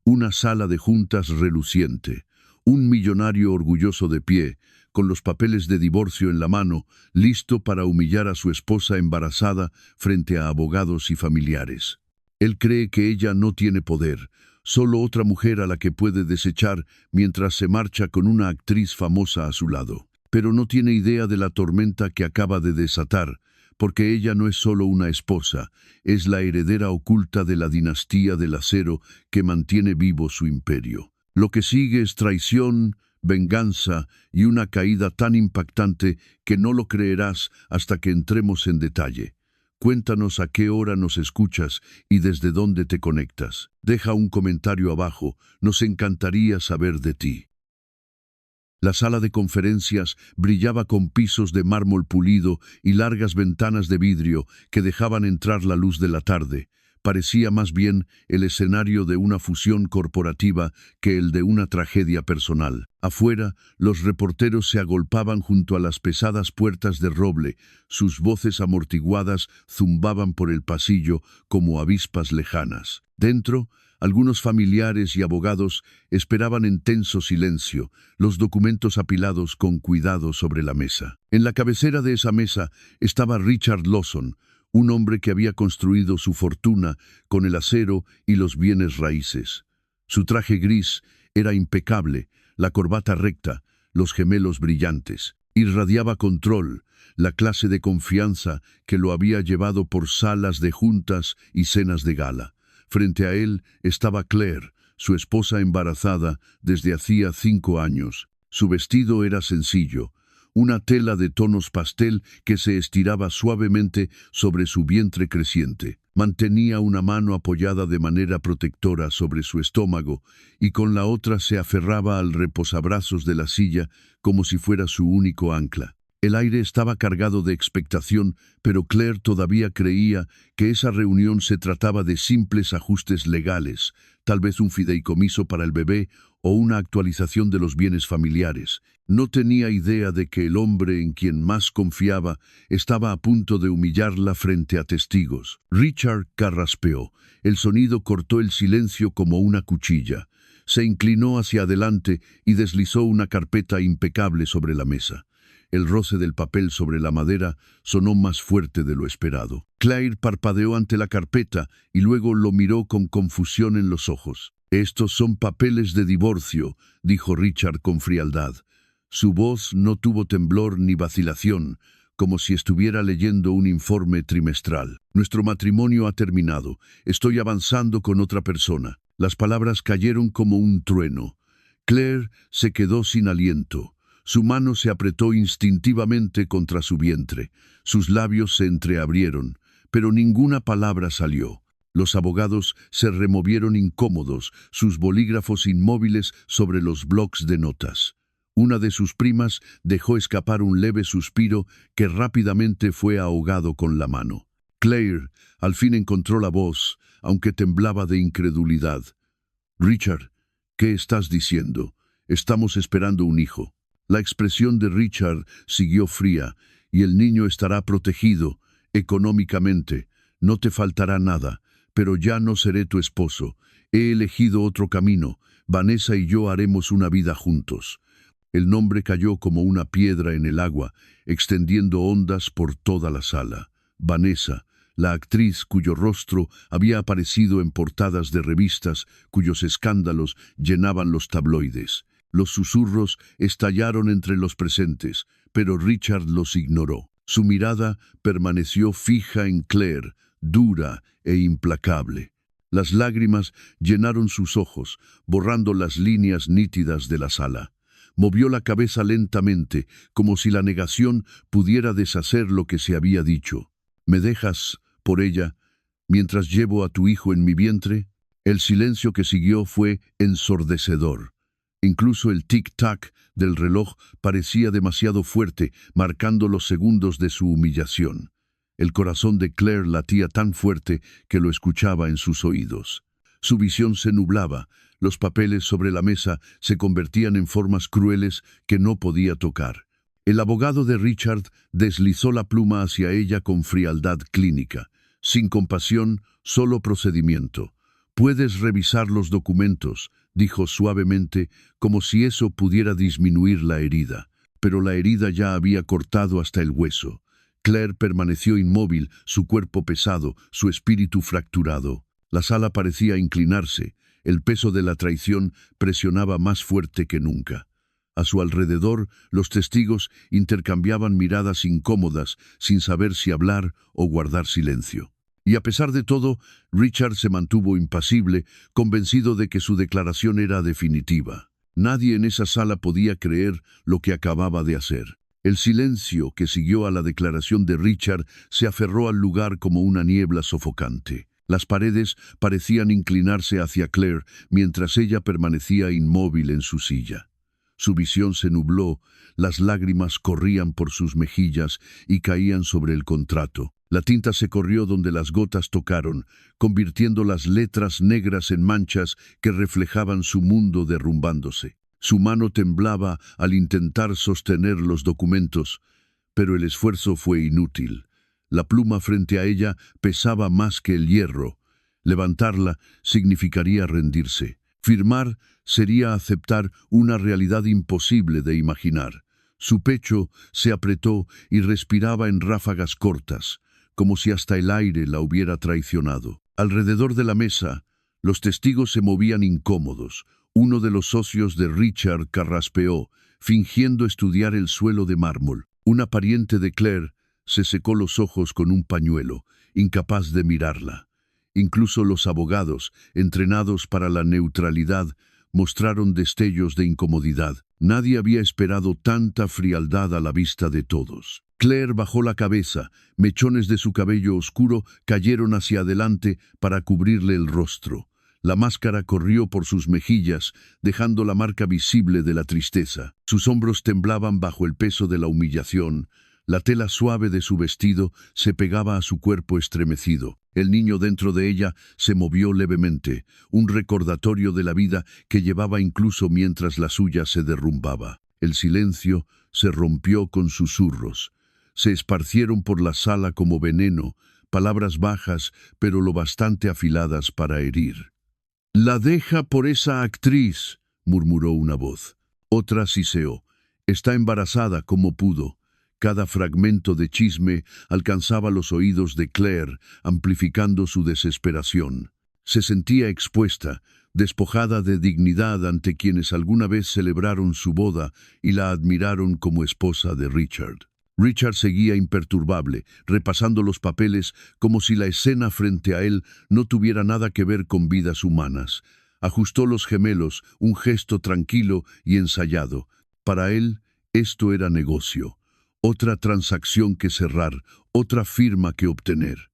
Una sala de juntas reluciente. Un millonario orgulloso de pie, con los papeles de divorcio en la mano, listo para humillar a su esposa embarazada frente a abogados y familiares. Él cree que ella no tiene poder, solo otra mujer a la que puede desechar mientras se marcha con una actriz famosa a su lado. Pero no tiene idea de la tormenta que acaba de desatar, porque ella no es solo una esposa, es la heredera oculta de la dinastía del acero que mantiene vivo su imperio. Lo que sigue es traición, venganza y una caída tan impactante que no lo creerás hasta que entremos en detalle. Cuéntanos a qué hora nos escuchas y desde dónde te conectas. Deja un comentario abajo, nos encantaría saber de ti. La sala de conferencias brillaba con pisos de mármol pulido y largas ventanas de vidrio que dejaban entrar la luz de la tarde. Parecía más bien el escenario de una fusión corporativa que el de una tragedia personal. Afuera, los reporteros se agolpaban junto a las pesadas puertas de roble. Sus voces amortiguadas zumbaban por el pasillo como avispas lejanas. Dentro, algunos familiares y abogados esperaban en tenso silencio, los documentos apilados con cuidado sobre la mesa. En la cabecera de esa mesa estaba Richard Lawson, un hombre que había construido su fortuna con el acero y los bienes raíces. Su traje gris era impecable, la corbata recta, los gemelos brillantes. Irradiaba control, la clase de confianza que lo había llevado por salas de juntas y cenas de gala. Frente a él estaba Claire, su esposa embarazada desde hacía 5 años. Su vestido era sencillo, una tela de tonos pastel que se estiraba suavemente sobre su vientre creciente. Mantenía una mano apoyada de manera protectora sobre su estómago y con la otra se aferraba al reposabrazos de la silla como si fuera su único ancla. El aire estaba cargado de expectación, pero Claire todavía creía que esa reunión se trataba de simples ajustes legales, tal vez un fideicomiso para el bebé o una actualización de los bienes familiares. No tenía idea de que el hombre en quien más confiaba estaba a punto de humillarla frente a testigos. Richard carraspeó. El sonido cortó el silencio como una cuchilla. Se inclinó hacia adelante y deslizó una carpeta impecable sobre la mesa. El roce del papel sobre la madera sonó más fuerte de lo esperado. Claire parpadeó ante la carpeta y luego lo miró con confusión en los ojos. «Estos son papeles de divorcio», dijo Richard con frialdad. Su voz no tuvo temblor ni vacilación, como si estuviera leyendo un informe trimestral. «Nuestro matrimonio ha terminado. Estoy avanzando con otra persona». Las palabras cayeron como un trueno. Claire se quedó sin aliento. Su mano se apretó instintivamente contra su vientre. Sus labios se entreabrieron, pero ninguna palabra salió. Los abogados se removieron incómodos, sus bolígrafos inmóviles sobre los blocs de notas. Una de sus primas dejó escapar un leve suspiro que rápidamente fue ahogado con la mano. Claire al fin encontró la voz, aunque temblaba de incredulidad. «Richard, ¿qué estás diciendo? Estamos esperando un hijo». La expresión de Richard siguió fría, y el niño estará protegido, económicamente. No te faltará nada, pero ya no seré tu esposo. He elegido otro camino. Vanessa y yo haremos una vida juntos. El nombre cayó como una piedra en el agua, extendiendo ondas por toda la sala. Vanessa, la actriz cuyo rostro había aparecido en portadas de revistas, cuyos escándalos llenaban los tabloides. Los susurros estallaron entre los presentes, pero Richard los ignoró. Su mirada permaneció fija en Claire, dura e implacable. Las lágrimas llenaron sus ojos, borrando las líneas nítidas de la sala. Movió la cabeza lentamente, como si la negación pudiera deshacer lo que se había dicho. «¿Me dejas, por ella, mientras llevo a tu hijo en mi vientre?» El silencio que siguió fue ensordecedor. Incluso el tic-tac del reloj parecía demasiado fuerte, marcando los segundos de su humillación. El corazón de Claire latía tan fuerte que lo escuchaba en sus oídos. Su visión se nublaba, los papeles sobre la mesa se convertían en formas crueles que no podía tocar. El abogado de Richard deslizó la pluma hacia ella con frialdad clínica. Sin compasión, solo procedimiento. «Puedes revisar los documentos», dijo suavemente, como si eso pudiera disminuir la herida. Pero la herida ya había cortado hasta el hueso. Claire permaneció inmóvil, su cuerpo pesado, su espíritu fracturado. La sala parecía inclinarse. El peso de la traición presionaba más fuerte que nunca. A su alrededor, los testigos intercambiaban miradas incómodas, sin saber si hablar o guardar silencio. Y a pesar de todo, Richard se mantuvo impasible, convencido de que su declaración era definitiva. Nadie en esa sala podía creer lo que acababa de hacer. El silencio que siguió a la declaración de Richard se aferró al lugar como una niebla sofocante. Las paredes parecían inclinarse hacia Claire mientras ella permanecía inmóvil en su silla. Su visión se nubló, las lágrimas corrían por sus mejillas y caían sobre el contrato. La tinta se corrió donde las gotas tocaron, convirtiendo las letras negras en manchas que reflejaban su mundo derrumbándose. Su mano temblaba al intentar sostener los documentos, pero el esfuerzo fue inútil. La pluma frente a ella pesaba más que el hierro. Levantarla significaría rendirse. Firmar sería aceptar una realidad imposible de imaginar. Su pecho se apretó y respiraba en ráfagas cortas, como si hasta el aire la hubiera traicionado. Alrededor de la mesa, los testigos se movían incómodos. Uno de los socios de Richard carraspeó, fingiendo estudiar el suelo de mármol. Una pariente de Claire se secó los ojos con un pañuelo, incapaz de mirarla. Incluso los abogados, entrenados para la neutralidad, mostraron destellos de incomodidad. Nadie había esperado tanta frialdad a la vista de todos. Claire bajó la cabeza, mechones de su cabello oscuro cayeron hacia adelante para cubrirle el rostro. La máscara corrió por sus mejillas, dejando la marca visible de la tristeza. Sus hombros temblaban bajo el peso de la humillación. La tela suave de su vestido se pegaba a su cuerpo estremecido. El niño dentro de ella se movió levemente, un recordatorio de la vida que llevaba incluso mientras la suya se derrumbaba. El silencio se rompió con susurros. Se esparcieron por la sala como veneno, palabras bajas pero lo bastante afiladas para herir. «La deja por esa actriz», murmuró una voz. Otra siseó. «Está embarazada como pudo». Cada fragmento de chisme alcanzaba los oídos de Claire, amplificando su desesperación. Se sentía expuesta, despojada de dignidad ante quienes alguna vez celebraron su boda y la admiraron como esposa de Richard. Richard seguía imperturbable, repasando los papeles como si la escena frente a él no tuviera nada que ver con vidas humanas. Ajustó los gemelos, un gesto tranquilo y ensayado. Para él, esto era negocio. Otra transacción que cerrar, otra firma que obtener.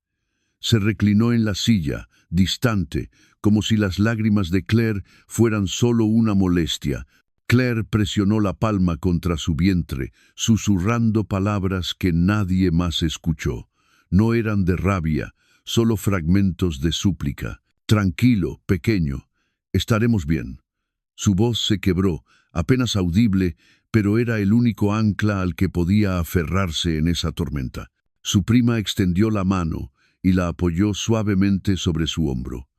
Se reclinó en la silla, distante, como si las lágrimas de Claire fueran solo una molestia. Claire presionó la palma contra su vientre, susurrando palabras que nadie más escuchó. No eran de rabia, solo fragmentos de súplica. «Tranquilo, pequeño, estaremos bien». Su voz se quebró, apenas audible, pero era el único ancla al que podía aferrarse en esa tormenta. Su prima extendió la mano y la apoyó suavemente sobre su hombro.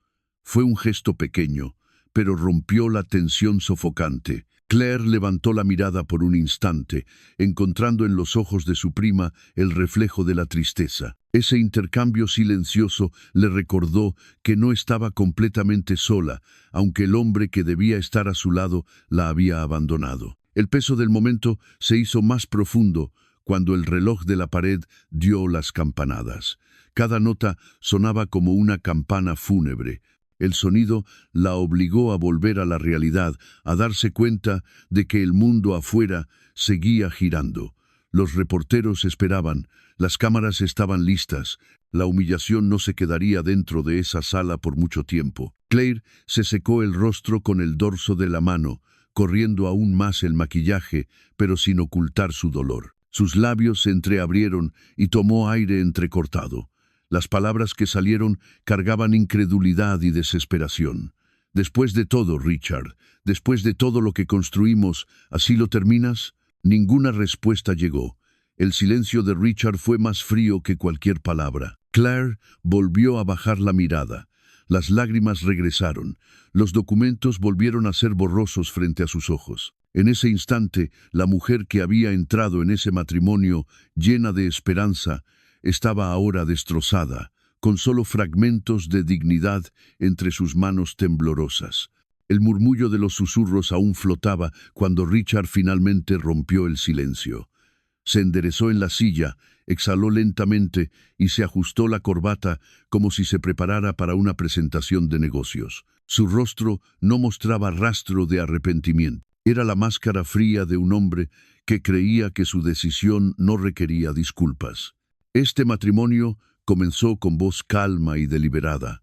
Fue un gesto pequeño, pero rompió la tensión sofocante. Claire levantó la mirada por un instante, encontrando en los ojos de su prima el reflejo de la tristeza. Ese intercambio silencioso le recordó que no estaba completamente sola, aunque el hombre que debía estar a su lado la había abandonado. El peso del momento se hizo más profundo cuando el reloj de la pared dio las campanadas. Cada nota sonaba como una campana fúnebre. El sonido la obligó a volver a la realidad, a darse cuenta de que el mundo afuera seguía girando. Los reporteros esperaban, las cámaras estaban listas. La humillación no se quedaría dentro de esa sala por mucho tiempo. Claire se secó el rostro con el dorso de la mano, corriendo aún más el maquillaje, pero sin ocultar su dolor. Sus labios se entreabrieron y tomó aire entrecortado. Las palabras que salieron cargaban incredulidad y desesperación. «Después de todo, Richard, después de todo lo que construimos, ¿así lo terminas?» Ninguna respuesta llegó. El silencio de Richard fue más frío que cualquier palabra. Claire volvió a bajar la mirada. Las lágrimas regresaron. Los documentos volvieron a ser borrosos frente a sus ojos. En ese instante, la mujer que había entrado en ese matrimonio, llena de esperanza, estaba ahora destrozada, con solo fragmentos de dignidad entre sus manos temblorosas. El murmullo de los susurros aún flotaba cuando Richard finalmente rompió el silencio. Se enderezó en la silla, exhaló lentamente y se ajustó la corbata como si se preparara para una presentación de negocios. Su rostro no mostraba rastro de arrepentimiento. Era la máscara fría de un hombre que creía que su decisión no requería disculpas. Este matrimonio comenzó con voz calma y deliberada.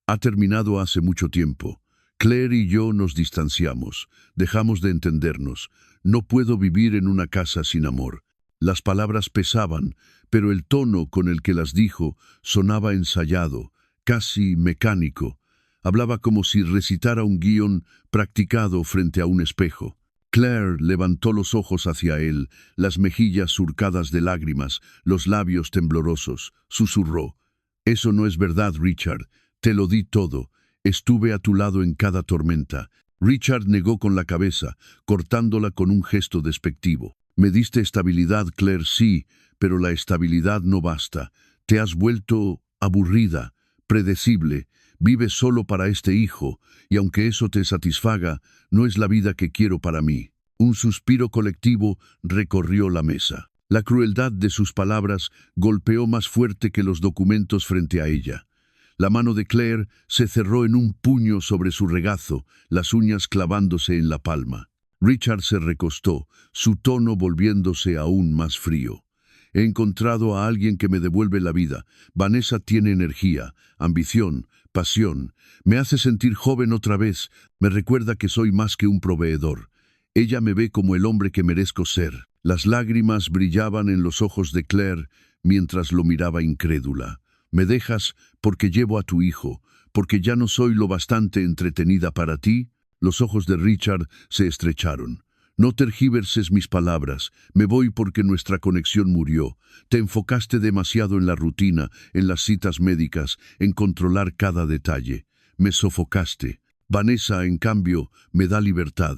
Ha terminado hace mucho tiempo. Claire y yo nos distanciamos, dejamos de entendernos. No puedo vivir en una casa sin amor. Las palabras pesaban, pero el tono con el que las dijo sonaba ensayado, casi mecánico. Hablaba como si recitara un guión practicado frente a un espejo. Claire levantó los ojos hacia él, las mejillas surcadas de lágrimas, los labios temblorosos. Susurró: «Eso no es verdad, Richard. Te lo di todo. Estuve a tu lado en cada tormenta». Richard negó con la cabeza, cortándola con un gesto despectivo. «Me diste estabilidad, Claire, sí, pero la estabilidad no basta. Te has vuelto aburrida, predecible. Vives solo para este hijo, y aunque eso te satisfaga, no es la vida que quiero para mí». Un suspiro colectivo recorrió la mesa. La crueldad de sus palabras golpeó más fuerte que los documentos frente a ella. La mano de Claire se cerró en un puño sobre su regazo, las uñas clavándose en la palma. Richard se recostó, su tono volviéndose aún más frío. «He encontrado a alguien que me devuelve la vida. Vanessa tiene energía, ambición, pasión. Me hace sentir joven otra vez. Me recuerda que soy más que un proveedor. Ella me ve como el hombre que merezco ser». Las lágrimas brillaban en los ojos de Claire mientras lo miraba incrédula. «¿Me dejas porque llevo a tu hijo, porque ya no soy lo bastante entretenida para ti?» Los ojos de Richard se estrecharon. «No tergiverses mis palabras. Me voy porque nuestra conexión murió. Te enfocaste demasiado en la rutina, en las citas médicas, en controlar cada detalle. Me sofocaste. Vanessa, en cambio, me da libertad.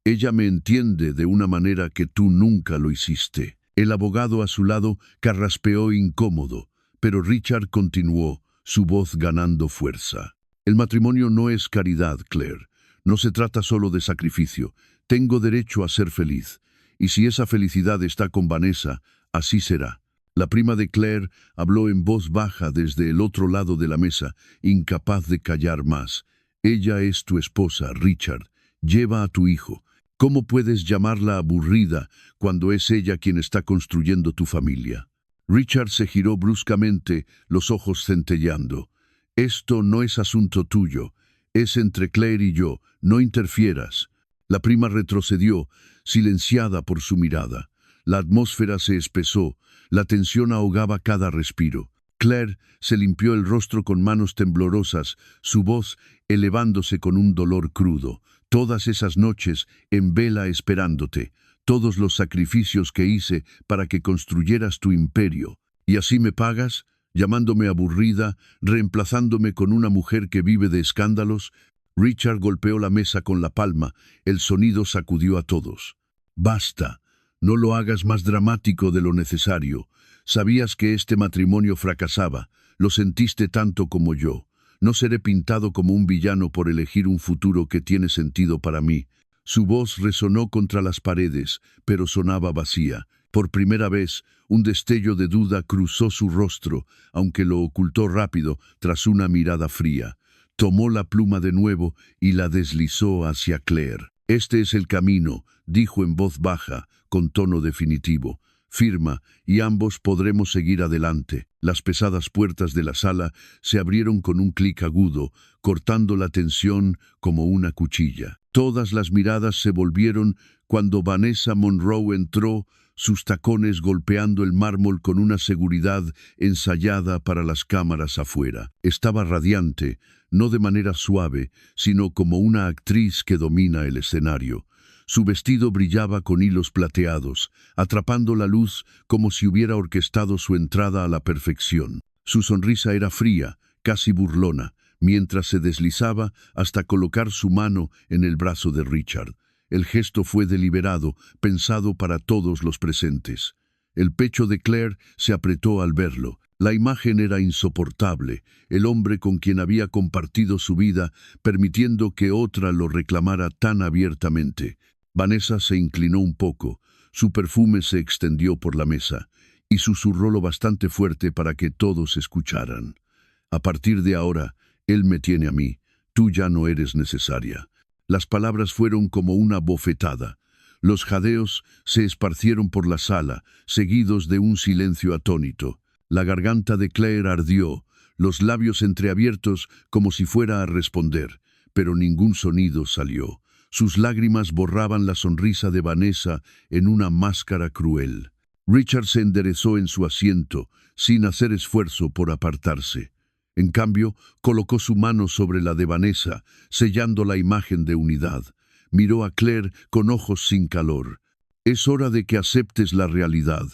Ella me entiende de una manera que tú nunca lo hiciste». El abogado a su lado carraspeó incómodo, pero Richard continuó, su voz ganando fuerza. «El matrimonio no es caridad, Claire. No se trata solo de sacrificio. Tengo derecho a ser feliz. Y si esa felicidad está con Vanessa, así será». La prima de Claire habló en voz baja desde el otro lado de la mesa, incapaz de callar más. «Ella es tu esposa, Richard. Lleva a tu hijo. ¿Cómo puedes llamarla aburrida cuando es ella quien está construyendo tu familia?» Richard se giró bruscamente, los ojos centelleando. «Esto no es asunto tuyo. Es entre Claire y yo. No interfieras». La prima retrocedió, silenciada por su mirada. La atmósfera se espesó, la tensión ahogaba cada respiro. Claire se limpió el rostro con manos temblorosas, su voz elevándose con un dolor crudo. «Todas esas noches en vela esperándote, todos los sacrificios que hice para que construyeras tu imperio. ¿Y así me pagas? Llamándome aburrida, reemplazándome con una mujer que vive de escándalos». Richard golpeó la mesa con la palma, el sonido sacudió a todos. «Basta, no lo hagas más dramático de lo necesario. Sabías que este matrimonio fracasaba, lo sentiste tanto como yo. No seré pintado como un villano por elegir un futuro que tiene sentido para mí». Su voz resonó contra las paredes, pero sonaba vacía. Por primera vez, un destello de duda cruzó su rostro, aunque lo ocultó rápido tras una mirada fría. Tomó la pluma de nuevo y la deslizó hacia Claire. «Este es el camino», dijo en voz baja, con tono definitivo. «Firma, y ambos podremos seguir adelante». Las pesadas puertas de la sala se abrieron con un clic agudo, cortando la tensión como una cuchilla. Todas las miradas se volvieron cuando Vanessa Monroe entró, sus tacones golpeando el mármol con una seguridad ensayada para las cámaras afuera. Estaba radiante, no de manera suave, sino como una actriz que domina el escenario. Su vestido brillaba con hilos plateados, atrapando la luz como si hubiera orquestado su entrada a la perfección. Su sonrisa era fría, casi burlona, mientras se deslizaba hasta colocar su mano en el brazo de Richard. El gesto fue deliberado, pensado para todos los presentes. El pecho de Claire se apretó al verlo. La imagen era insoportable, el hombre con quien había compartido su vida, permitiendo que otra lo reclamara tan abiertamente. Vanessa se inclinó un poco, su perfume se extendió por la mesa, y susurró lo bastante fuerte para que todos escucharan. A partir de ahora, él me tiene a mí, tú ya no eres necesaria. Las palabras fueron como una bofetada. Los jadeos se esparcieron por la sala, seguidos de un silencio atónito. La garganta de Claire ardió, los labios entreabiertos como si fuera a responder, pero ningún sonido salió. Sus lágrimas borraban la sonrisa de Vanessa en una máscara cruel. Richard se enderezó en su asiento, sin hacer esfuerzo por apartarse. En cambio, colocó su mano sobre la de Vanessa, sellando la imagen de unidad. Miró a Claire con ojos sin calor. Es hora de que aceptes la realidad.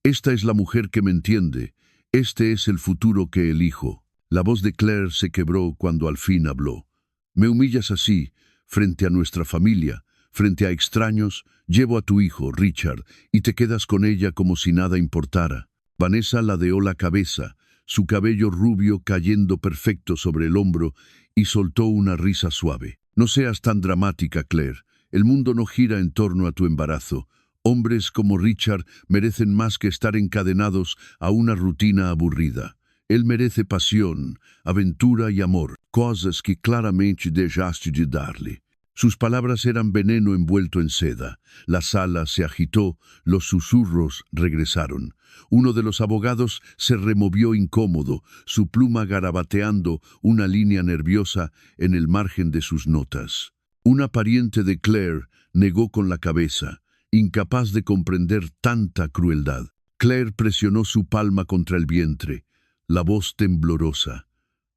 Esta es la mujer que me entiende. Este es el futuro que elijo. La voz de Claire se quebró cuando al fin habló. Me humillas así, frente a nuestra familia, frente a extraños. Llevo a tu hijo, Richard, y te quedas con ella como si nada importara. Vanessa ladeó la cabeza, su cabello rubio cayendo perfecto sobre el hombro, y soltó una risa suave. No seas tan dramática, Claire. El mundo no gira en torno a tu embarazo. Hombres como Richard merecen más que estar encadenados a una rutina aburrida. Él merece pasión, aventura y amor, cosas que claramente dejaste de darle. Sus palabras eran veneno envuelto en seda. La sala se agitó, los susurros regresaron. Uno de los abogados se removió incómodo, su pluma garabateando una línea nerviosa en el margen de sus notas. Una pariente de Claire negó con la cabeza, incapaz de comprender tanta crueldad. Claire presionó su palma contra el vientre, la voz temblorosa.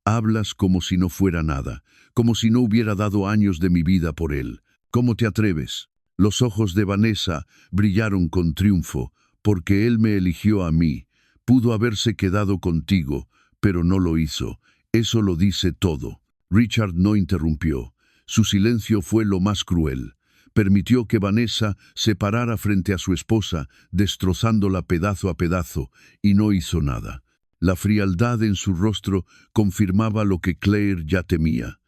Hablas como si no fuera nada, como si no hubiera dado años de mi vida por él. ¿Cómo te atreves? Los ojos de Vanessa brillaron con triunfo, porque él me eligió a mí. Pudo haberse quedado contigo, pero no lo hizo. Eso lo dice todo. Richard no interrumpió. Su silencio fue lo más cruel. Permitió que Vanessa se parara frente a su esposa, destrozándola pedazo a pedazo, y no hizo nada. La frialdad en su rostro confirmaba lo que Claire ya temía.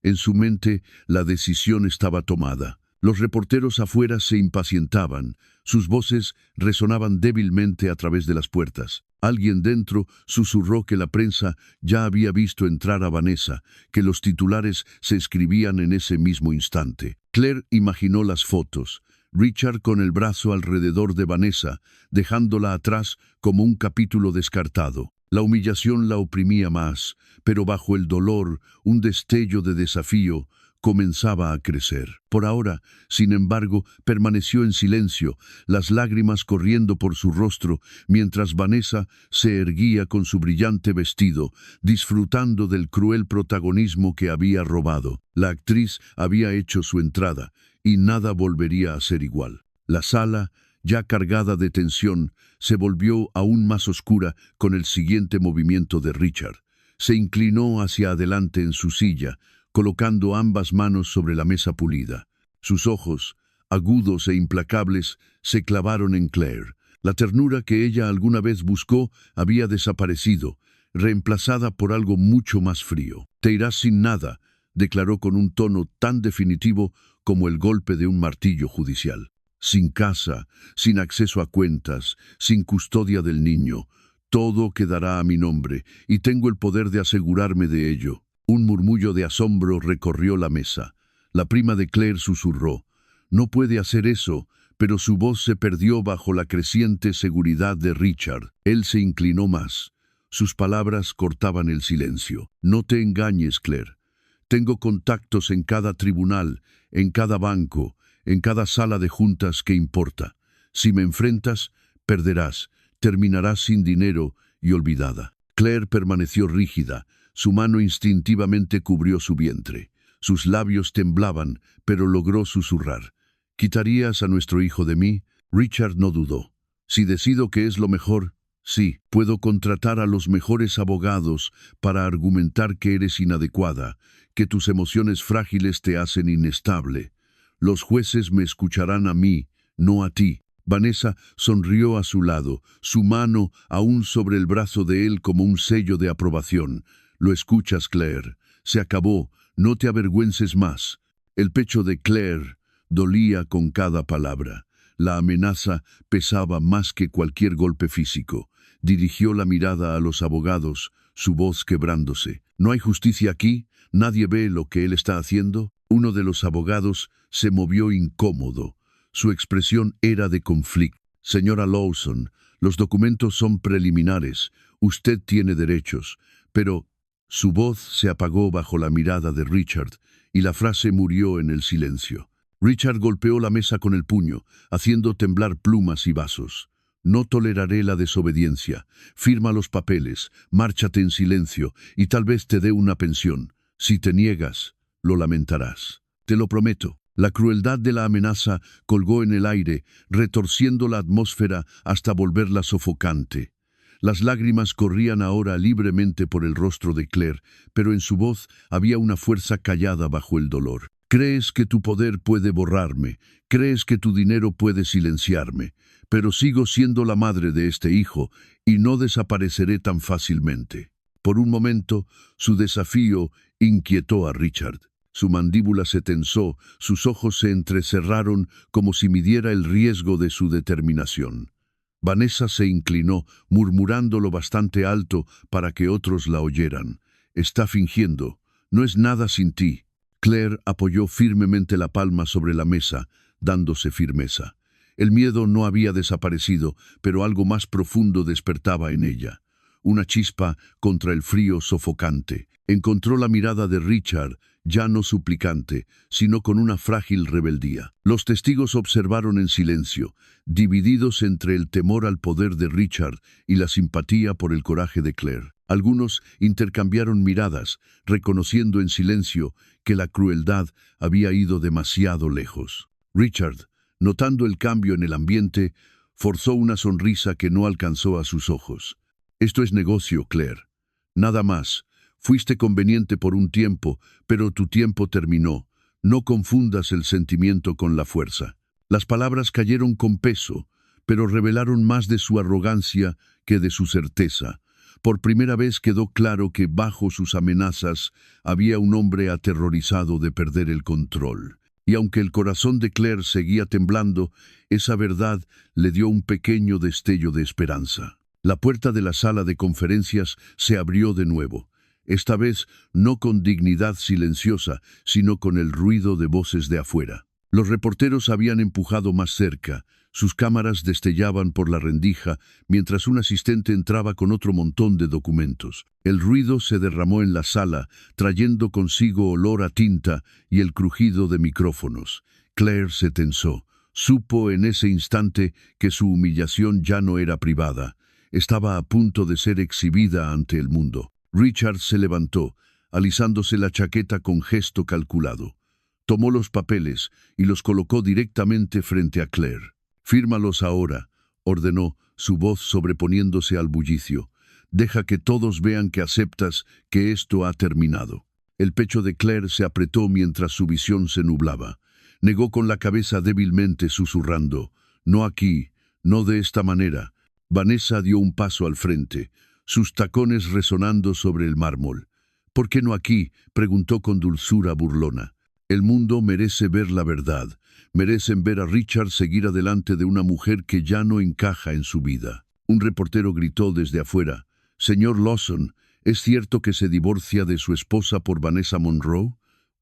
En su mente, la decisión estaba tomada. Los reporteros afuera se impacientaban. Sus voces resonaban débilmente a través de las puertas. Alguien dentro susurró que la prensa ya había visto entrar a Vanessa, que los titulares se escribían en ese mismo instante. Claire imaginó las fotos. Richard con el brazo alrededor de Vanessa, dejándola atrás como un capítulo descartado. La humillación la oprimía más, pero bajo el dolor, un destello de desafío comenzaba a crecer. Por ahora, sin embargo, permaneció en silencio, las lágrimas corriendo por su rostro, mientras Vanessa se erguía con su brillante vestido, disfrutando del cruel protagonismo que había robado. La actriz había hecho su entrada, y nada volvería a ser igual. La sala, ya cargada de tensión, se volvió aún más oscura con el siguiente movimiento de Richard. Se inclinó hacia adelante en su silla, colocando ambas manos sobre la mesa pulida. Sus ojos, agudos e implacables, se clavaron en Claire. La ternura que ella alguna vez buscó había desaparecido, reemplazada por algo mucho más frío. «Te irás sin nada», declaró con un tono tan definitivo como el golpe de un martillo judicial. «Sin casa, sin acceso a cuentas, sin custodia del niño. Todo quedará a mi nombre, y tengo el poder de asegurarme de ello». Un murmullo de asombro recorrió la mesa. La prima de Claire susurró: «No puede hacer eso», pero su voz se perdió bajo la creciente seguridad de Richard. Él se inclinó más. Sus palabras cortaban el silencio. «No te engañes, Claire. Tengo contactos en cada tribunal, en cada banco, en cada sala de juntas que importa. Si me enfrentas, perderás, terminarás sin dinero y olvidada». Claire permaneció rígida. Su mano instintivamente cubrió su vientre. Sus labios temblaban, pero logró susurrar: «¿Quitarías a nuestro hijo de mí?» Richard no dudó. «Si decido que es lo mejor, Sí, puedo contratar a los mejores abogados para argumentar que eres inadecuada, que tus emociones frágiles te hacen inestable. Los jueces me escucharán a mí, no a ti. Vanessa sonrió a su lado, su mano aún sobre el brazo de él como un sello de aprobación. Lo escuchas, Claire. Se acabó, no te avergüences más. El pecho de Claire dolía con cada palabra. La amenaza pesaba más que cualquier golpe físico. Dirigió la mirada a los abogados, su voz quebrándose. ¿No hay justicia aquí? ¿Nadie ve lo que él está haciendo? Uno de los abogados se movió incómodo. Su expresión era de conflicto. Señora Lawson, los documentos son preliminares. Usted tiene derechos. Pero su voz se apagó bajo la mirada de Richard y la frase murió en el silencio. Richard golpeó la mesa con el puño, haciendo temblar plumas y vasos. No toleraré la desobediencia. Firma los papeles, márchate en silencio y tal vez te dé una pensión. Si te niegas, lo lamentarás. Te lo prometo. La crueldad de la amenaza colgó en el aire, retorciendo la atmósfera hasta volverla sofocante. Las lágrimas corrían ahora libremente por el rostro de Claire, pero en su voz había una fuerza callada bajo el dolor. Crees que tu poder puede borrarme, crees que tu dinero puede silenciarme, pero sigo siendo la madre de este hijo y no desapareceré tan fácilmente. Por un momento, su desafío inquietó a Richard. Su mandíbula se tensó, sus ojos se entrecerraron como si midiera el riesgo de su determinación. Vanessa se inclinó, murmurando bastante alto para que otros la oyeran. Está fingiendo. No es nada sin ti. Claire apoyó firmemente la palma sobre la mesa, dándose firmeza. El miedo no había desaparecido, pero algo más profundo despertaba en ella. Una chispa contra el frío sofocante. Encontró la mirada de Richard, ya no suplicante, sino con una frágil rebeldía. Los testigos observaron en silencio, divididos entre el temor al poder de Richard y la simpatía por el coraje de Claire. Algunos intercambiaron miradas, reconociendo en silencio que la crueldad había ido demasiado lejos. Richard, notando el cambio en el ambiente, forzó una sonrisa que no alcanzó a sus ojos. Esto es negocio, Claire. Nada más. Fuiste conveniente por un tiempo, pero tu tiempo terminó. No confundas el sentimiento con la fuerza. Las palabras cayeron con peso, pero revelaron más de su arrogancia que de su certeza. Por primera vez quedó claro que bajo sus amenazas había un hombre aterrorizado de perder el control. Y aunque el corazón de Claire seguía temblando, esa verdad le dio un pequeño destello de esperanza. La puerta de la sala de conferencias se abrió de nuevo. Esta vez no con dignidad silenciosa, sino con el ruido de voces de afuera. Los reporteros habían empujado más cerca, sus cámaras destellaban por la rendija, mientras un asistente entraba con otro montón de documentos. El ruido se derramó en la sala, trayendo consigo olor a tinta y el crujido de micrófonos. Claire se tensó. Supo en ese instante que su humillación ya no era privada. Estaba a punto de ser exhibida ante el mundo. Richard se levantó, alisándose la chaqueta con gesto calculado. Tomó los papeles y los colocó directamente frente a Claire. «Fírmalos ahora», ordenó, su voz sobreponiéndose al bullicio. «Deja que todos vean que aceptas que esto ha terminado». El pecho de Claire se apretó mientras su visión se nublaba. Negó con la cabeza débilmente, susurrando: «No aquí, no de esta manera». Vanessa dio un paso al frente, sus tacones resonando sobre el mármol. «¿Por qué no aquí?», preguntó con dulzura burlona. «El mundo merece ver la verdad. Merecen ver a Richard seguir adelante de una mujer que ya no encaja en su vida». Un reportero gritó desde afuera: «Señor Lawson, ¿es cierto que se divorcia de su esposa por Vanessa Monroe?».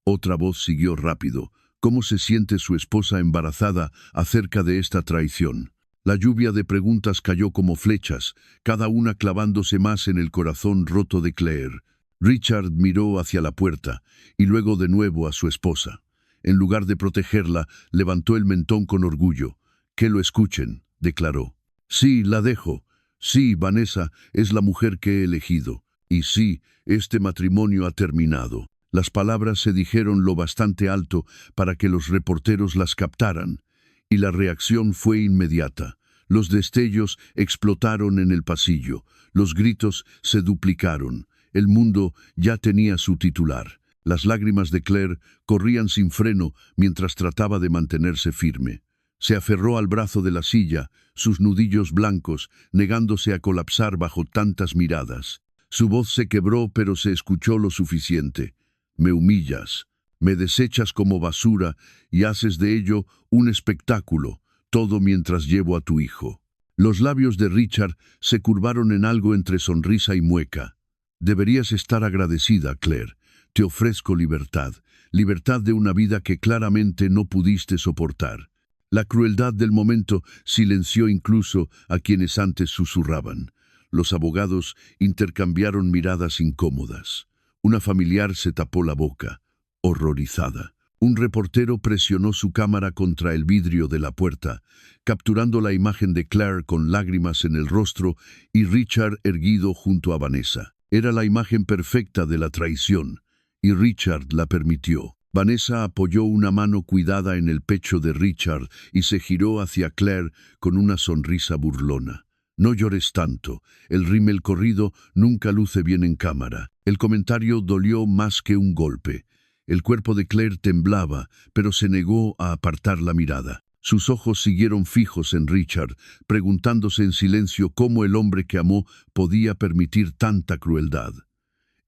Otra voz siguió rápido: «¿Cómo se siente su esposa embarazada acerca de esta traición?». La lluvia de preguntas cayó como flechas, cada una clavándose más en el corazón roto de Claire. Richard miró hacia la puerta, y luego de nuevo a su esposa. En lugar de protegerla, levantó el mentón con orgullo. «Que lo escuchen», declaró. «Sí, la dejo. Sí, Vanessa es la mujer que he elegido. Y sí, este matrimonio ha terminado». Las palabras se dijeron lo bastante alto para que los reporteros las captaran, y la reacción fue inmediata. Los destellos explotaron en el pasillo, los gritos se duplicaron. El mundo ya tenía su titular. Las lágrimas de Claire corrían sin freno mientras trataba de mantenerse firme. Se aferró al brazo de la silla, sus nudillos blancos, negándose a colapsar bajo tantas miradas. Su voz se quebró, pero se escuchó lo suficiente. Me humillas, me desechas como basura y haces de ello un espectáculo, todo mientras llevo a tu hijo. Los labios de Richard se curvaron en algo entre sonrisa y mueca. Deberías estar agradecida, Claire. Te ofrezco libertad, libertad de una vida que claramente no pudiste soportar. La crueldad del momento silenció incluso a quienes antes susurraban. Los abogados intercambiaron miradas incómodas. Una familiar se tapó la boca, horrorizada. Un reportero presionó su cámara contra el vidrio de la puerta, capturando la imagen de Claire con lágrimas en el rostro y Richard erguido junto a Vanessa. Era la imagen perfecta de la traición, y Richard la permitió. Vanessa apoyó una mano cuidada en el pecho de Richard y se giró hacia Claire con una sonrisa burlona. No llores tanto, el rímel corrido nunca luce bien en cámara. El comentario dolió más que un golpe. El cuerpo de Claire temblaba, pero se negó a apartar la mirada. Sus ojos siguieron fijos en Richard, preguntándose en silencio cómo el hombre que amó podía permitir tanta crueldad.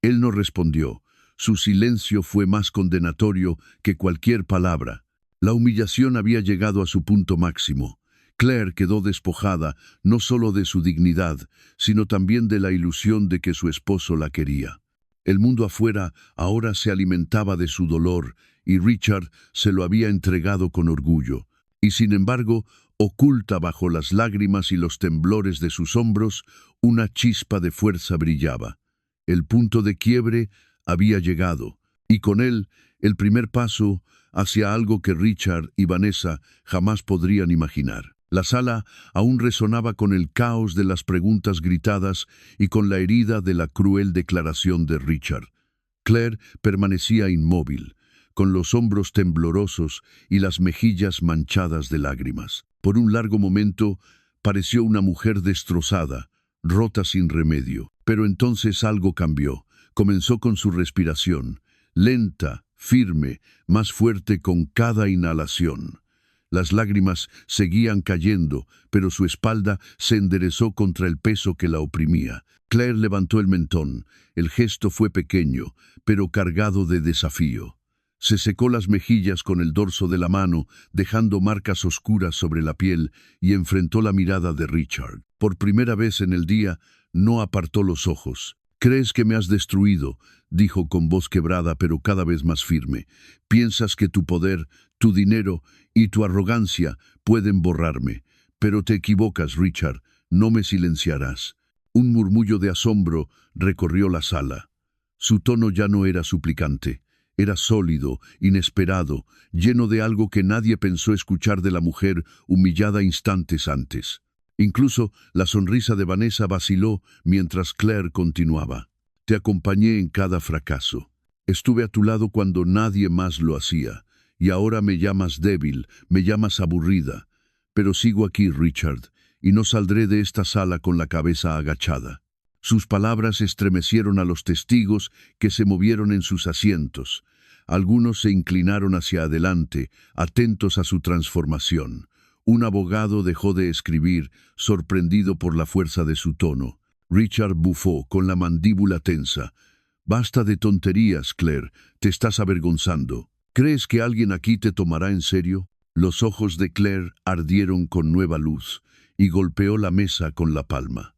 Él no respondió. Su silencio fue más condenatorio que cualquier palabra. La humillación había llegado a su punto máximo. Claire quedó despojada no solo de su dignidad, sino también de la ilusión de que su esposo la quería. El mundo afuera ahora se alimentaba de su dolor y Richard se lo había entregado con orgullo. Y sin embargo, oculta bajo las lágrimas y los temblores de sus hombros, una chispa de fuerza brillaba. El punto de quiebre había llegado, y con él el primer paso hacia algo que Richard y Vanessa jamás podrían imaginar. La sala aún resonaba con el caos de las preguntas gritadas y con la herida de la cruel declaración de Richard. Claire permanecía inmóvil, con los hombros temblorosos y las mejillas manchadas de lágrimas. Por un largo momento pareció una mujer destrozada, rota sin remedio. Pero entonces algo cambió. Comenzó con su respiración, lenta, firme, más fuerte con cada inhalación. Las lágrimas seguían cayendo, pero su espalda se enderezó contra el peso que la oprimía. Claire levantó el mentón. El gesto fue pequeño, pero cargado de desafío. Se secó las mejillas con el dorso de la mano, dejando marcas oscuras sobre la piel, y enfrentó la mirada de Richard. Por primera vez en el día, no apartó los ojos. «Crees que me has destruido», dijo con voz quebrada pero cada vez más firme. «Piensas que tu poder, tu dinero y tu arrogancia pueden borrarme. Pero te equivocas, Richard, no me silenciarás». Un murmullo de asombro recorrió la sala. Su tono ya no era suplicante. Era sólido, inesperado, lleno de algo que nadie pensó escuchar de la mujer humillada instantes antes. Incluso la sonrisa de Vanessa vaciló mientras Claire continuaba. «Te acompañé en cada fracaso. Estuve a tu lado cuando nadie más lo hacía. Y ahora me llamas débil, me llamas aburrida. Pero sigo aquí, Richard, y no saldré de esta sala con la cabeza agachada». Sus palabras estremecieron a los testigos que se movieron en sus asientos. Algunos se inclinaron hacia adelante, atentos a su transformación. Un abogado dejó de escribir, sorprendido por la fuerza de su tono. Richard bufó con la mandíbula tensa. «Basta de tonterías, Claire, te estás avergonzando. ¿Crees que alguien aquí te tomará en serio?» Los ojos de Claire ardieron con nueva luz y golpeó la mesa con la palma.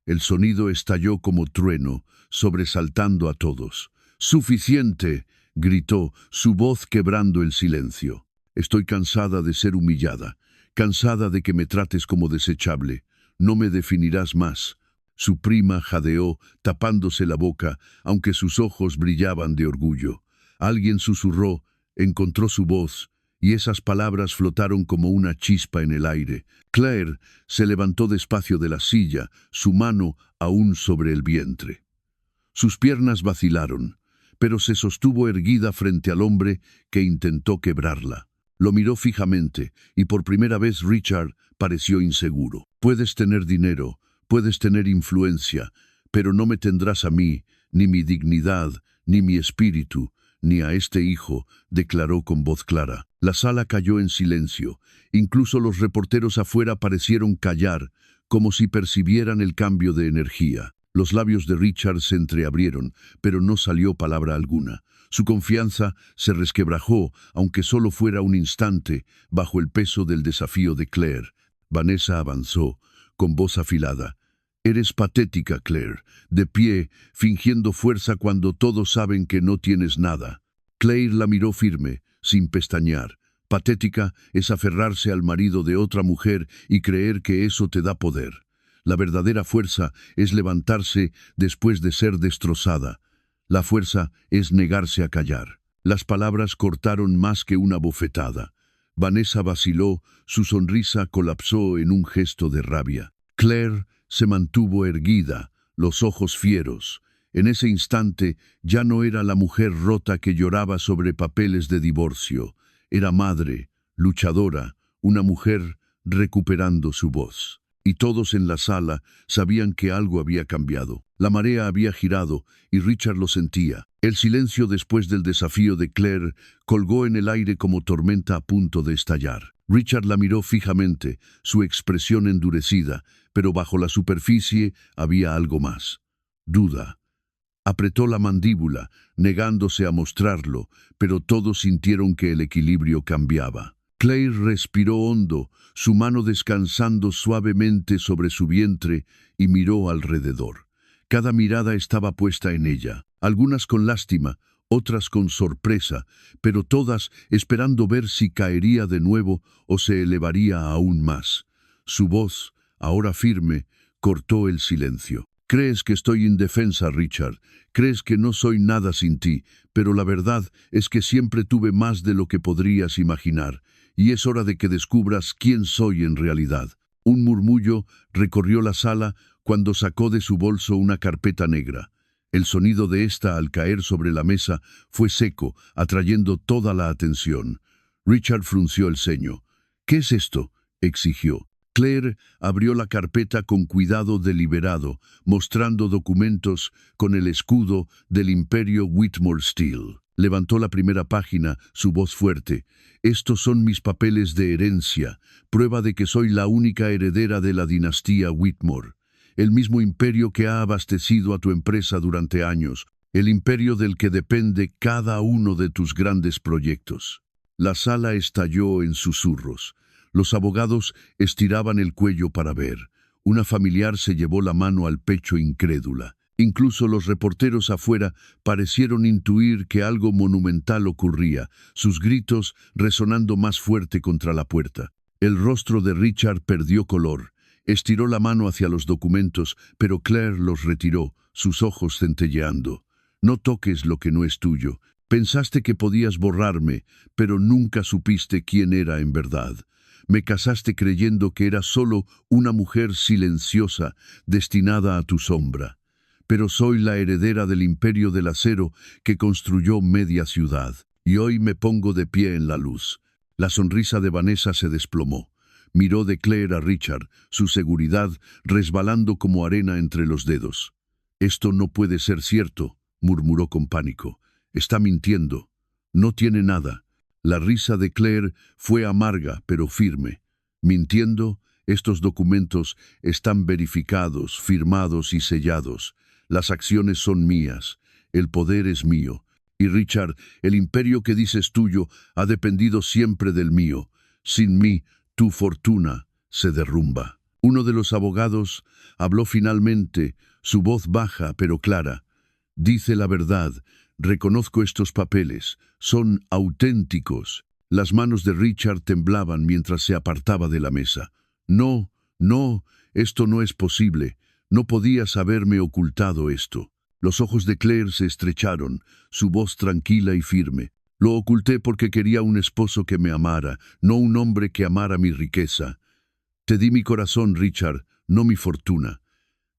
El sonido estalló como trueno, sobresaltando a todos. «¡Suficiente!», gritó, su voz quebrando el silencio. «Estoy cansada de ser humillada. Cansada de que me trates como desechable. No me definirás más». Su prima jadeó, tapándose la boca, aunque sus ojos brillaban de orgullo. Alguien susurró, encontró su voz, y esas palabras flotaron como una chispa en el aire. Claire se levantó despacio de la silla, su mano aún sobre el vientre. Sus piernas vacilaron, pero se sostuvo erguida frente al hombre que intentó quebrarla. Lo miró fijamente, y por primera vez Richard pareció inseguro. Puedes tener dinero, puedes tener influencia, pero no me tendrás a mí, ni mi dignidad, ni mi espíritu, ni a este hijo, declaró con voz clara. La sala cayó en silencio. Incluso los reporteros afuera parecieron callar, como si percibieran el cambio de energía. Los labios de Richard se entreabrieron, pero no salió palabra alguna. Su confianza se resquebrajó, aunque solo fuera un instante, bajo el peso del desafío de Claire. Vanessa avanzó, con voz afilada. Eres patética, Claire, de pie, fingiendo fuerza cuando todos saben que no tienes nada. Claire la miró firme, sin pestañear. Patética es aferrarse al marido de otra mujer y creer que eso te da poder. La verdadera fuerza es levantarse después de ser destrozada. La fuerza es negarse a callar. Las palabras cortaron más que una bofetada. Vanessa vaciló, su sonrisa colapsó en un gesto de rabia. Claire se mantuvo erguida, los ojos fieros. En ese instante ya no era la mujer rota que lloraba sobre papeles de divorcio. Era madre, luchadora, una mujer recuperando su voz. Y todos en la sala sabían que algo había cambiado. La marea había girado y Richard lo sentía. El silencio después del desafío de Claire colgó en el aire como tormenta a punto de estallar. Richard la miró fijamente, su expresión endurecida, pero bajo la superficie había algo más. Duda. Apretó la mandíbula, negándose a mostrarlo, pero todos sintieron que el equilibrio cambiaba. Claire respiró hondo, su mano descansando suavemente sobre su vientre, y miró alrededor. Cada mirada estaba puesta en ella, algunas con lástima, otras con sorpresa, pero todas esperando ver si caería de nuevo o se elevaría aún más. Su voz, ahora firme, cortó el silencio. Crees que estoy indefensa, Richard. Crees que no soy nada sin ti, pero la verdad es que siempre tuve más de lo que podrías imaginar, y es hora de que descubras quién soy en realidad. Un murmullo recorrió la sala cuando sacó de su bolso una carpeta negra. El sonido de esta al caer sobre la mesa fue seco, atrayendo toda la atención. Richard frunció el ceño. ¿Qué es esto?, exigió. Claire abrió la carpeta con cuidado deliberado, mostrando documentos con el escudo del Imperio Whitmore Steel. Levantó la primera página, su voz fuerte. Estos son mis papeles de herencia, prueba de que soy la única heredera de la dinastía Whitmore. El mismo imperio que ha abastecido a tu empresa durante años, el imperio del que depende cada uno de tus grandes proyectos. La sala estalló en susurros. Los abogados estiraban el cuello para ver. Una familiar se llevó la mano al pecho incrédula. Incluso los reporteros afuera parecieron intuir que algo monumental ocurría, sus gritos resonando más fuerte contra la puerta. El rostro de Richard perdió color. Estiró la mano hacia los documentos, pero Claire los retiró, sus ojos centelleando. No toques lo que no es tuyo. Pensaste que podías borrarme, pero nunca supiste quién era en verdad. Me casaste creyendo que era solo una mujer silenciosa, destinada a tu sombra. Pero soy la heredera del imperio del acero que construyó media ciudad. Y hoy me pongo de pie en la luz. La sonrisa de Vanessa se desplomó. Miró de Claire a Richard, su seguridad resbalando como arena entre los dedos. «Esto no puede ser cierto», murmuró con pánico. «Está mintiendo. No tiene nada». La risa de Claire fue amarga, pero firme. «Mintiendo, estos documentos están verificados, firmados y sellados. Las acciones son mías. El poder es mío. Y Richard, el imperio que dices tuyo ha dependido siempre del mío. Sin mí, tu fortuna se derrumba». Uno de los abogados habló finalmente, su voz baja pero clara. «Dice la verdad. Reconozco estos papeles. Son auténticos». Las manos de Richard temblaban mientras se apartaba de la mesa. «No, no, esto no es posible. No podías haberme ocultado esto». Los ojos de Claire se estrecharon, su voz tranquila y firme. «Lo oculté porque quería un esposo que me amara, no un hombre que amara mi riqueza. Te di mi corazón, Richard, no mi fortuna.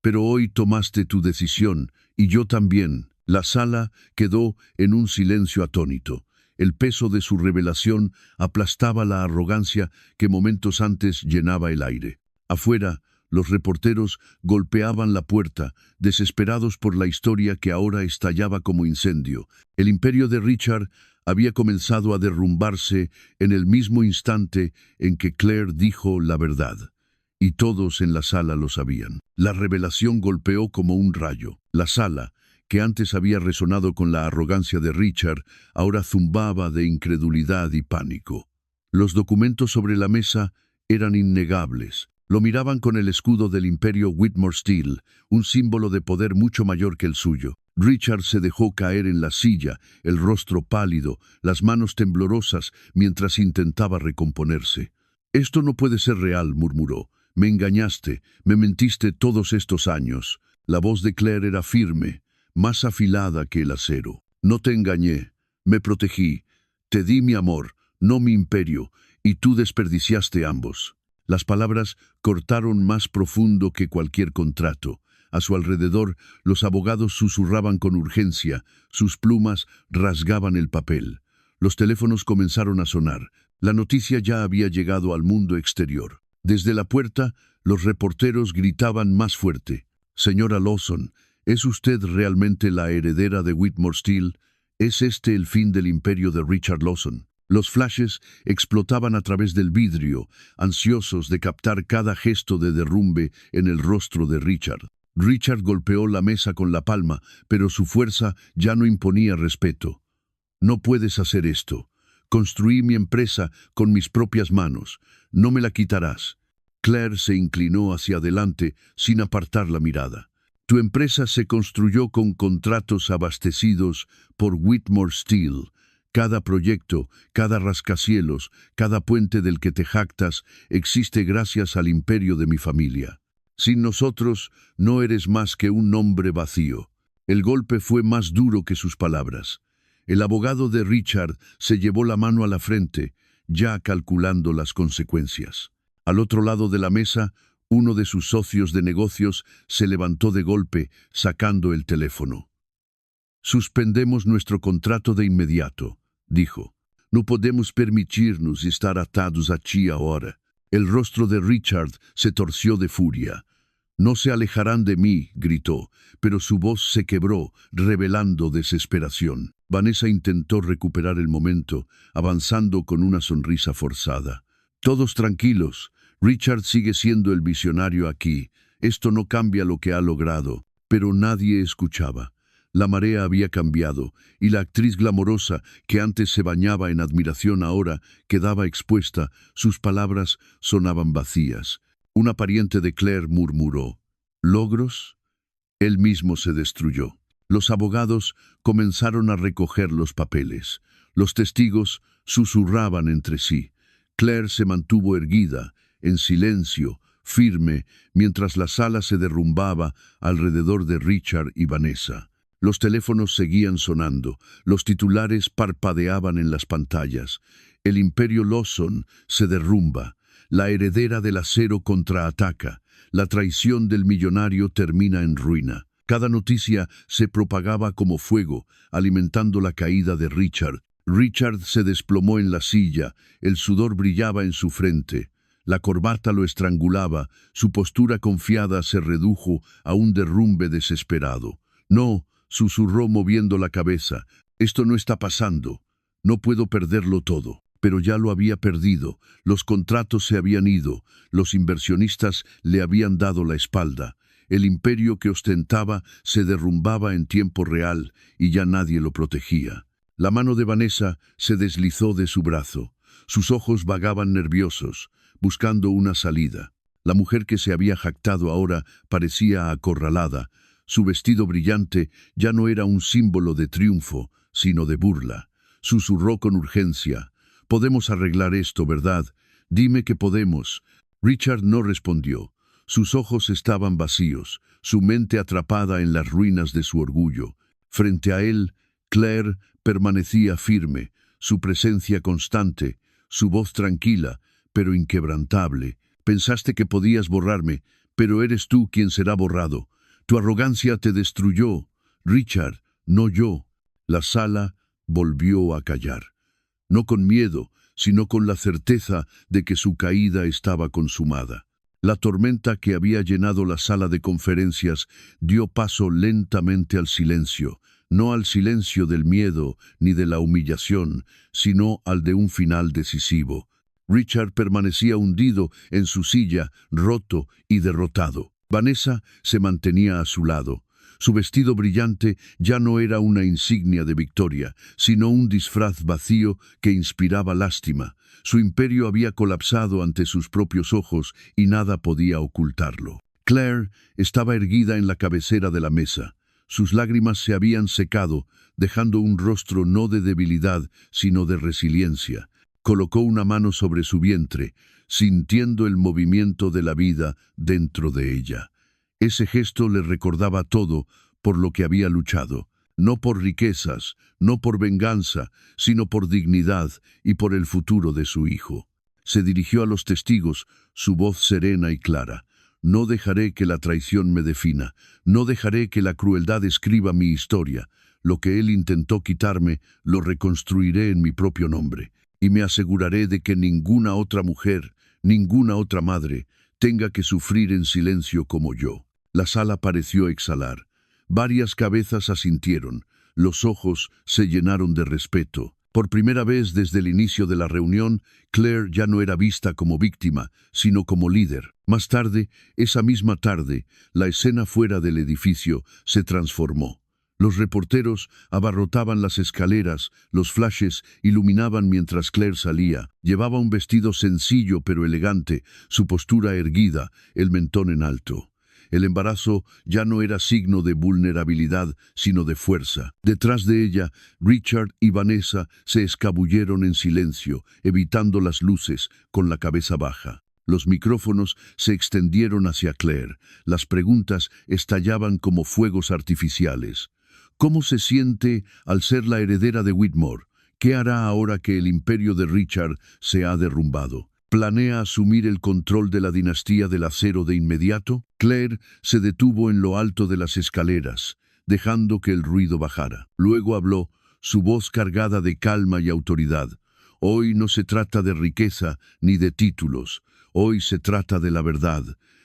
Pero hoy tomaste tu decisión, y yo también». La sala quedó en un silencio atónito. El peso de su revelación aplastaba la arrogancia que momentos antes llenaba el aire. Afuera, los reporteros golpeaban la puerta, desesperados por la historia que ahora estallaba como incendio. El imperio de Richard había comenzado a derrumbarse en el mismo instante en que Claire dijo la verdad. Y todos en la sala lo sabían. La revelación golpeó como un rayo. La sala, que antes había resonado con la arrogancia de Richard, ahora zumbaba de incredulidad y pánico. Los documentos sobre la mesa eran innegables. Lo miraban con el escudo del imperio Whitmore Steel, un símbolo de poder mucho mayor que el suyo. Richard se dejó caer en la silla, el rostro pálido, las manos temblorosas, mientras intentaba recomponerse. «Esto no puede ser real», murmuró. «Me engañaste, me mentiste todos estos años». La voz de Claire era firme, más afilada que el acero. «No te engañé, me protegí, te di mi amor, no mi imperio, y tú desperdiciaste ambos». Las palabras cortaron más profundo que cualquier contrato. A su alrededor, los abogados susurraban con urgencia, sus plumas rasgaban el papel. Los teléfonos comenzaron a sonar. La noticia ya había llegado al mundo exterior. Desde la puerta, los reporteros gritaban más fuerte. «Señora Lawson, ¿es usted realmente la heredera de Whitmore Steel? ¿Es este el fin del imperio de Richard Lawson?» Los flashes explotaban a través del vidrio, ansiosos de captar cada gesto de derrumbe en el rostro de Richard. Richard golpeó la mesa con la palma, pero su fuerza ya no imponía respeto. «No puedes hacer esto. Construí mi empresa con mis propias manos. No me la quitarás». Claire se inclinó hacia adelante sin apartar la mirada. «Tu empresa se construyó con contratos abastecidos por Whitmore Steel. Cada proyecto, cada rascacielos, cada puente del que te jactas existe gracias al imperio de mi familia. Sin nosotros no eres más que un nombre vacío». El golpe fue más duro que sus palabras. El abogado de Richard se llevó la mano a la frente, ya calculando las consecuencias. Al otro lado de la mesa, uno de sus socios de negocios se levantó de golpe, sacando el teléfono. «Suspendemos nuestro contrato de inmediato», dijo. «No podemos permitirnos estar atados a ti ahora». El rostro de Richard se torció de furia. «No se alejarán de mí», gritó, pero su voz se quebró, revelando desesperación. Vanessa intentó recuperar el momento, avanzando con una sonrisa forzada. «Todos tranquilos. Richard sigue siendo el visionario aquí. Esto no cambia lo que ha logrado». Pero nadie escuchaba. La marea había cambiado, y la actriz glamorosa, que antes se bañaba en admiración ahora, quedaba expuesta. Sus palabras sonaban vacías. Una pariente de Claire murmuró. «¿Logros?». Él mismo se destruyó. Los abogados comenzaron a recoger los papeles. Los testigos susurraban entre sí. Claire se mantuvo erguida, en silencio, firme, mientras la sala se derrumbaba alrededor de Richard y Vanessa. Los teléfonos seguían sonando, los titulares parpadeaban en las pantallas. El imperio Lawson se derrumba, la heredera del acero contraataca, la traición del millonario termina en ruina. Cada noticia se propagaba como fuego, alimentando la caída de Richard. Richard se desplomó en la silla, el sudor brillaba en su frente. La corbata lo estrangulaba, su postura confiada se redujo a un derrumbe desesperado. «No», susurró moviendo la cabeza, «esto no está pasando. No puedo perderlo todo». Pero ya lo había perdido. Los contratos se habían ido. Los inversionistas le habían dado la espalda. El imperio que ostentaba se derrumbaba en tiempo real y ya nadie lo protegía. La mano de Vanessa se deslizó de su brazo. Sus ojos vagaban nerviosos, buscando una salida. La mujer que se había jactado ahora parecía acorralada. Su vestido brillante ya no era un símbolo de triunfo, sino de burla. Susurró con urgencia. «Podemos arreglar esto, ¿verdad? Dime que podemos». Richard no respondió. Sus ojos estaban vacíos, su mente atrapada en las ruinas de su orgullo. Frente a él, Claire permanecía firme, su presencia constante, su voz tranquila, pero inquebrantable. «Pensaste que podías borrarme, pero eres tú quien será borrado. Tu arrogancia te destruyó, Richard, no yo». La sala volvió a callar. no con miedo, sino con la certeza de que su caída estaba consumada. La tormenta que había llenado la sala de conferencias dio paso lentamente al silencio, no al silencio del miedo ni de la humillación, sino al de un final decisivo. Richard permanecía hundido en su silla, roto y derrotado. Vanessa se mantenía a su lado. Su vestido brillante ya no era una insignia de victoria, sino un disfraz vacío que inspiraba lástima. Su imperio había colapsado ante sus propios ojos y nada podía ocultarlo. Claire estaba erguida en la cabecera de la mesa. Sus lágrimas se habían secado, dejando un rostro no de debilidad, sino de resiliencia. Colocó una mano sobre su vientre, sintiendo el movimiento de la vida dentro de ella. Ese gesto le recordaba todo por lo que había luchado, no por riquezas, no por venganza, sino por dignidad y por el futuro de su hijo. Se dirigió a los testigos, su voz serena y clara. No dejaré que la traición me defina, no dejaré que la crueldad escriba mi historia. Lo que él intentó quitarme, lo reconstruiré en mi propio nombre. Y me aseguraré de que ninguna otra mujer, ninguna otra madre, tenga que sufrir en silencio como yo. La sala pareció exhalar. Varias cabezas asintieron. Los ojos se llenaron de respeto. Por primera vez desde el inicio de la reunión, Claire ya no era vista como víctima, sino como líder. Más tarde, esa misma tarde, la escena fuera del edificio se transformó. Los reporteros abarrotaban las escaleras, los flashes iluminaban mientras Claire salía. Llevaba un vestido sencillo pero elegante, su postura erguida, el mentón en alto. El embarazo ya no era signo de vulnerabilidad, sino de fuerza. Detrás de ella, Richard y Vanessa se escabulleron en silencio, evitando las luces, con la cabeza baja. Los micrófonos se extendieron hacia Claire. Las preguntas estallaban como fuegos artificiales. ¿Cómo se siente al ser la heredera de Whitmore? ¿Qué hará ahora que el imperio de Richard se ha derrumbado? ¿Planea asumir el control de la dinastía del acero de inmediato? Claire se detuvo en lo alto de las escaleras, dejando que el ruido bajara. Luego habló, su voz cargada de calma y autoridad. Hoy no se trata de riqueza ni de títulos. Hoy se trata de la verdad,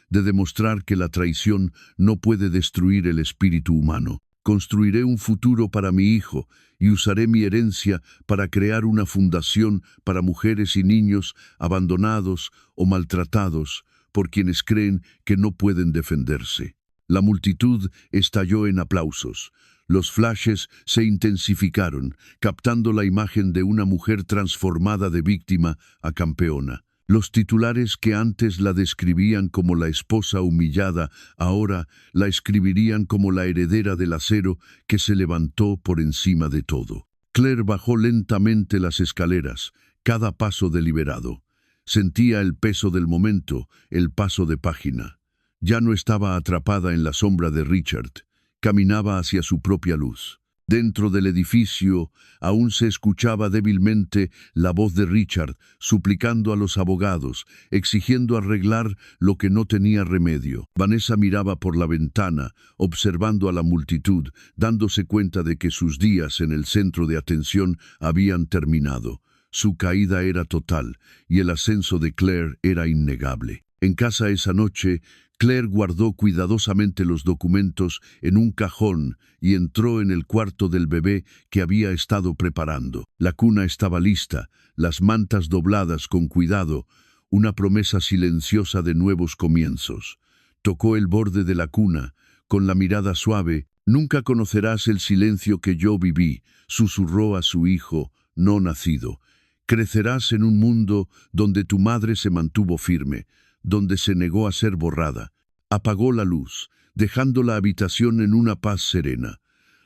de demostrar que la traición no puede destruir el espíritu humano. Construiré un futuro para mi hijo y usaré mi herencia para crear una fundación para mujeres y niños abandonados o maltratados por quienes creen que no pueden defenderse. La multitud estalló en aplausos. Los flashes se intensificaron, captando la imagen de una mujer transformada de víctima a campeona. Los titulares que antes la describían como la esposa humillada, ahora la escribirían como la heredera del acero que se levantó por encima de todo. Claire bajó lentamente las escaleras, cada paso deliberado. Sentía el peso del momento, el paso de página. Ya no estaba atrapada en la sombra de Richard, caminaba hacia su propia luz. Dentro del edificio aún se escuchaba débilmente la voz de Richard, suplicando a los abogados, exigiendo arreglar lo que no tenía remedio. Vanessa miraba por la ventana, observando a la multitud, dándose cuenta de que sus días en el centro de atención habían terminado. Su caída era total, y el ascenso de Claire era innegable. En casa esa noche, Claire guardó cuidadosamente los documentos en un cajón y entró en el cuarto del bebé que había estado preparando. La cuna estaba lista, las mantas dobladas con cuidado, una promesa silenciosa de nuevos comienzos. Tocó el borde de la cuna, con la mirada suave. «Nunca conocerás el silencio que yo viví», susurró a su hijo no nacido. «Crecerás en un mundo donde tu madre se mantuvo firme, donde se negó a ser borrada». Apagó la luz, dejando la habitación en una paz serena.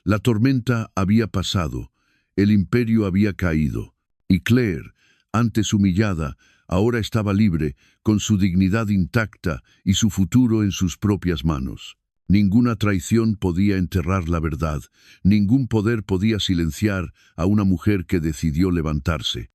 La tormenta había pasado, el imperio había caído, y Claire, antes humillada, ahora estaba libre, con su dignidad intacta y su futuro en sus propias manos. Ninguna traición podía enterrar la verdad, ningún poder podía silenciar a una mujer que decidió levantarse.